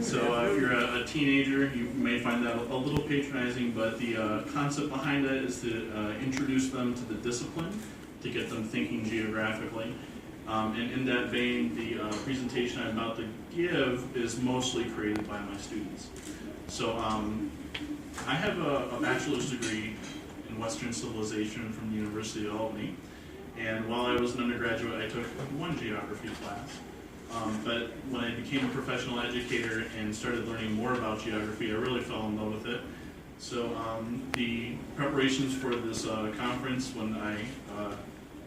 So if you're a teenager, you may find that a little patronizing, but the concept behind it is to introduce them to the discipline, to get them thinking geographically. And in that vein, the presentation I'm about to give is mostly created by my students. So I have a bachelor's degree in Western Civilization from the University of Albany. And while I was an undergraduate, I took one geography class. But when I became a professional educator and started learning more about geography, I really fell in love with it. So the preparations for this conference, when I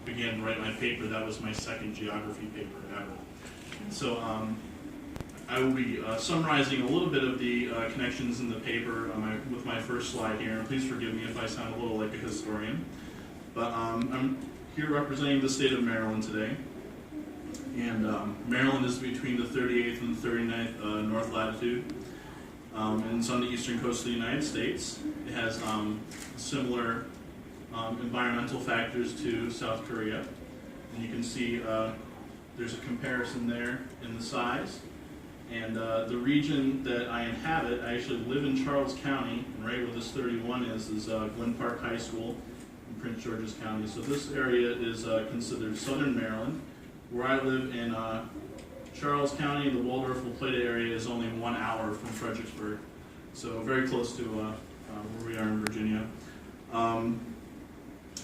began to write my paper, that was my second geography paper ever. So I will be summarizing a little bit of the connections in the paper with my first slide here. And please forgive me if I sound a little like a historian. But I'm here representing the state of Maryland today. And Maryland is between the 38th and the 39th north latitude. And it's on the eastern coast of the United States. It has similar environmental factors to South Korea. And you can see there's a comparison there in the size. And the region that I inhabit, I actually live in Charles County, and right where this 31 is Glen Park High School in Prince George's County. So this area is considered southern Maryland. Where I live in Charles County, the Waldorf-La Plata area is only 1 hour from Fredericksburg. So very close to where we are in Virginia.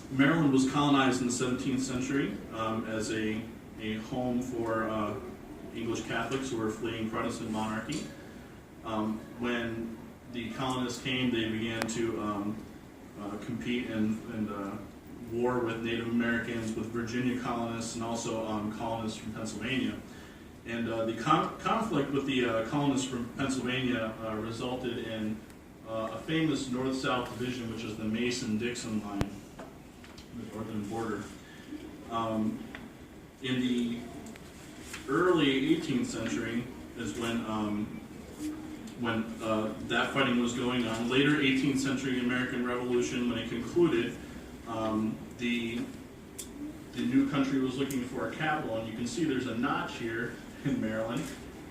Maryland was colonized in the 17th century as a home for English Catholics who were fleeing Protestant monarchy. When the colonists came, they began to compete and war with Native Americans, with Virginia colonists, and also colonists from Pennsylvania. And the conflict with the colonists from Pennsylvania resulted in a famous north-south division, which is the Mason-Dixon line, the northern border. In the early 18th century is when that fighting was going on. Later 18th century American Revolution, when it concluded, the new country was looking for a capital, and you can see there's a notch here in Maryland,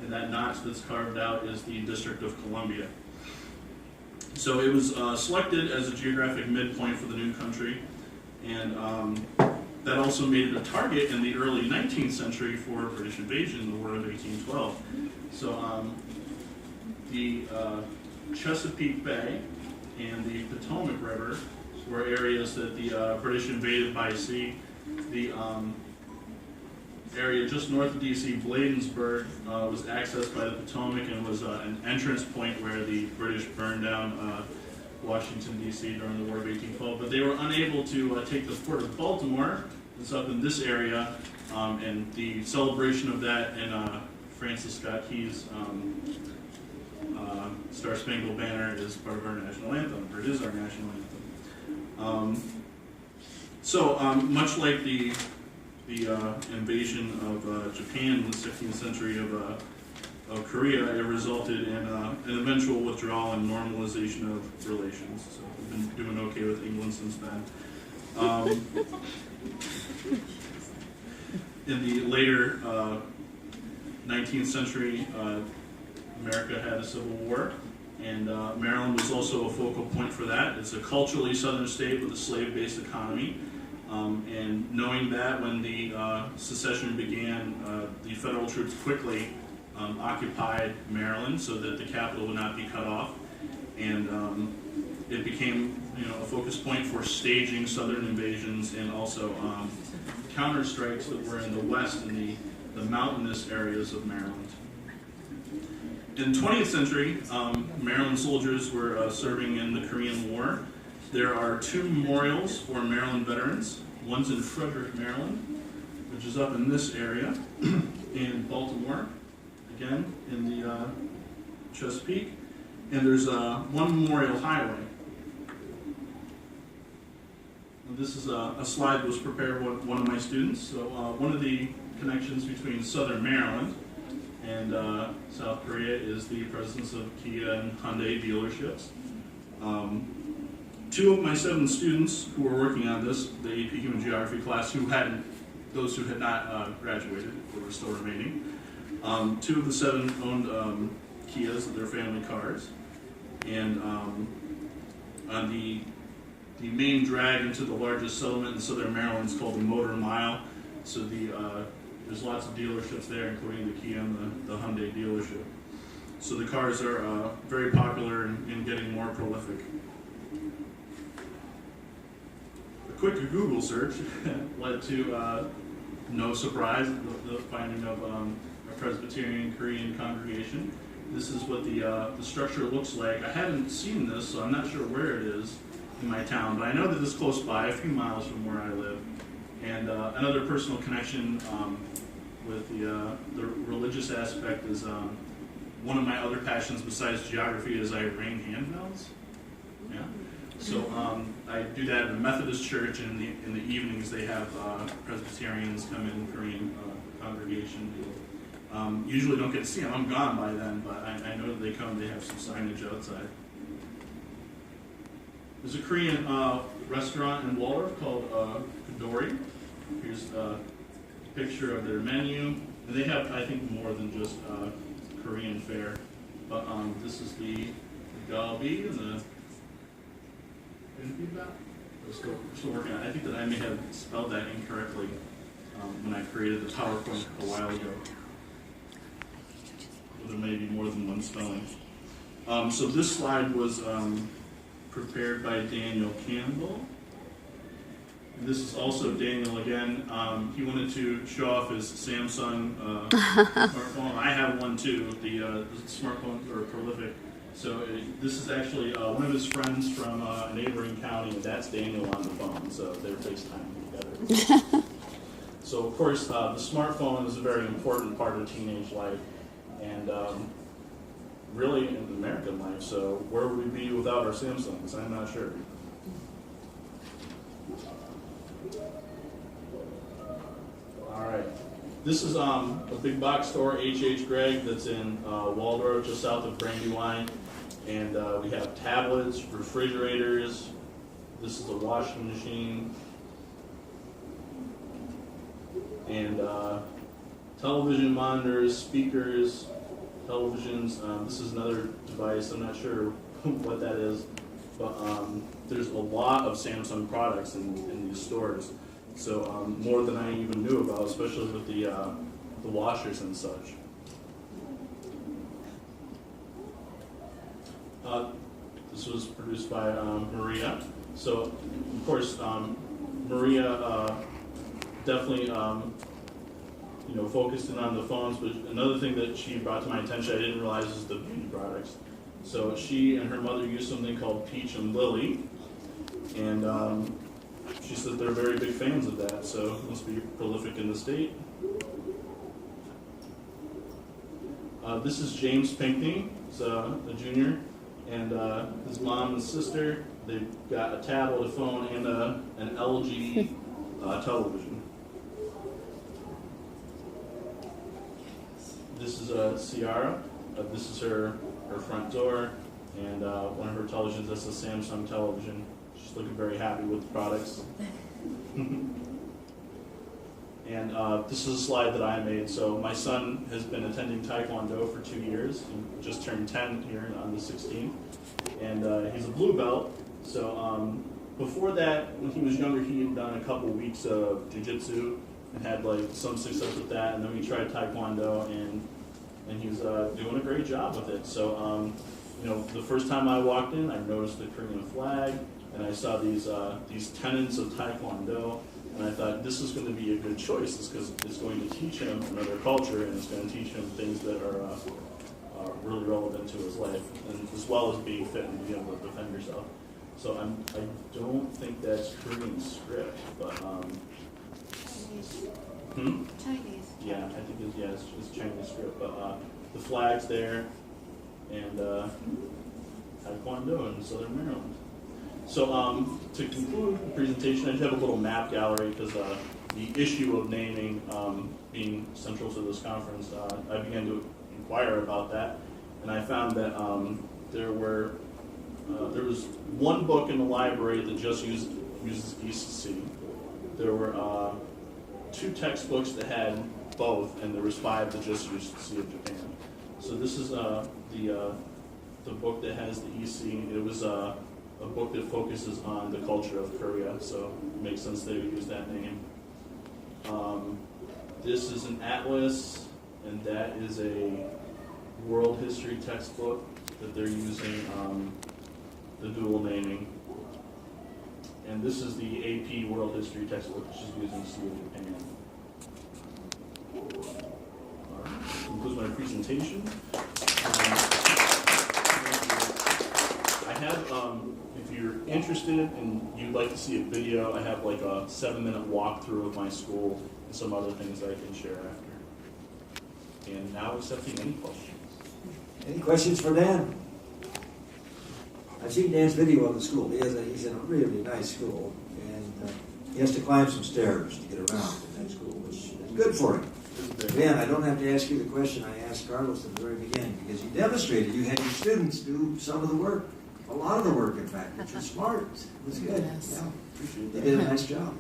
and that notch that's carved out is the District of Columbia. So it was selected as a geographic midpoint for the new country, and that also made it a target in the early 19th century for British invasion in the War of 1812. So the Chesapeake Bay and the Potomac River were areas that the British invaded by sea. The area just north of D.C., Bladensburg, was accessed by the Potomac and was an entrance point where the British burned down Washington, D.C. during the War of 1812. But they were unable to take the port of Baltimore. It's up in this area, and the celebration of that in Francis Scott Key's Star Spangled Banner is part of our national anthem, or it is our national anthem. So much like the invasion of Japan in the 16th century of Korea, it resulted in an eventual withdrawal and normalization of relations. So we've been doing okay with England since then. In the later 19th century, America had a civil war, and Maryland was also a focal point for that. It's a culturally southern state with a slave-based economy. And knowing that, when the secession began, the federal troops quickly occupied Maryland so that the capital would not be cut off, and it became, a focus point for staging southern invasions and also counter strikes that were in the west and the mountainous areas of Maryland. In the 20th century, Maryland soldiers were serving in the Korean War. There are 2 memorials for Maryland veterans. One's in Frederick, Maryland, which is up in this area, in Baltimore, again, in the Chesapeake. And there's one memorial highway. And this is a slide that was prepared by one of my students. So one of the connections between southern Maryland and South Korea is the presence of Kia and Hyundai dealerships. 2 of my 7 students who were working on this, the AP Human Geography class, those who had not graduated, who were still remaining, 2 of the 7 owned Kias, they're family cars, and on the main drag into the largest settlement in southern Maryland is called the Motor Mile. So there's lots of dealerships there, including the Kia and the Hyundai dealership. So the cars are very popular and getting more prolific. A quick Google search led to, no surprise, the finding of a Presbyterian Korean congregation. This is what the structure looks like. I haven't seen this, so I'm not sure where it is in my town, but I know that it's close by, a few miles from where I live. And another personal connection with the religious aspect is one of my other passions besides geography is I ring handbells. Yeah. So I do that in a Methodist church, and in the evenings they have Presbyterians come in, Korean congregation. Usually don't get to see them. I'm gone by then, but I know that they come. They have some signage outside. There's a Korean restaurant in Waldorf called Kadori. Here's a picture of their menu. And they have, I think, more than just Korean fare. But this is the galbi and the we're still working on it. I think that I may have spelled that incorrectly when I created the PowerPoint a while ago. There may be more than one spelling. So this slide was prepared by Daniel Campbell. And this is also Daniel again. He wanted to show off his Samsung smartphone. I have one too. The smartphones are prolific. So this is actually one of his friends from a neighboring county, and that's Daniel on the phone. So they're FaceTiming together. So of course, the smartphone is a very important part of teenage life, and really in American life. So where would we be without our Samsungs? I'm not sure. All right. This is a big box store, H.H. Gregg, that's in Waldorf, just south of Brandywine. And we have tablets, refrigerators. This is a washing machine. And television monitors, speakers, televisions. This is another device. I'm not sure what that is. But there's a lot of Samsung products in these stores. So more than I even knew about, especially with the washers and such. This was produced by Maria. So, of course, Maria definitely, focused in on the phones. But another thing that she brought to my attention, I didn't realize, is the beauty products. So she and her mother use something called Peach and Lily, and she said they're very big fans of that. So it must be prolific in the state. This is James Pinkney. He's a junior. And his mom and sister, they've got a tablet, a phone, and an LG television. This is Ciara. This is her front door, and one of her televisions, that's a Samsung television. She's looking very happy with the products. And this is a slide that I made. So my son has been attending Taekwondo for 2 years. He just turned 10 here on the 16th. And he's a blue belt. So before that, when he was younger, he had done a couple weeks of jiu-jitsu and had some success with that. And then we tried Taekwondo, and he's doing a great job with it. So the first time I walked in, I noticed the Korean flag, and I saw these tenets of Taekwondo. And I thought, this is going to be a good choice, because it's going to teach him another culture, and it's going to teach him things that are really relevant to his life, and as well as being fit and being able to defend yourself. So I don't think that's Korean script, but Chinese. Yeah, I think it's Chinese script, but the flag's there, and Taekwondo in Southern Maryland. So to conclude the presentation, I just have a little map gallery, because the issue of naming being central to this conference, I began to inquire about that, and I found that there was one book in the library that just uses East Sea. There were 2 textbooks that had both, and there was 5 that just used Sea of Japan. So this is the book that has the EC. It was a book that focuses on the culture of Korea, so it makes sense they would use that name. This is an atlas, and that is a world history textbook that they're using the dual naming. And this is the AP World History textbook, which is using Sea of Japan. All right, that concludes my presentation. I have, if you're interested and you'd like to see a video, I have like a 7-minute walkthrough of my school and some other things that I can share after. And now accepting any questions. Any questions for Dan? I've seen Dan's video of the school. He's in a really nice school, and he has to climb some stairs to get around in that school, which is good for him. Dan, I don't have to ask you the question I asked Carlos at the very beginning, because you demonstrated you had your students do some of the work, a lot of the work, in fact, which was smart. It was good. Yes. Yeah. They did a nice job.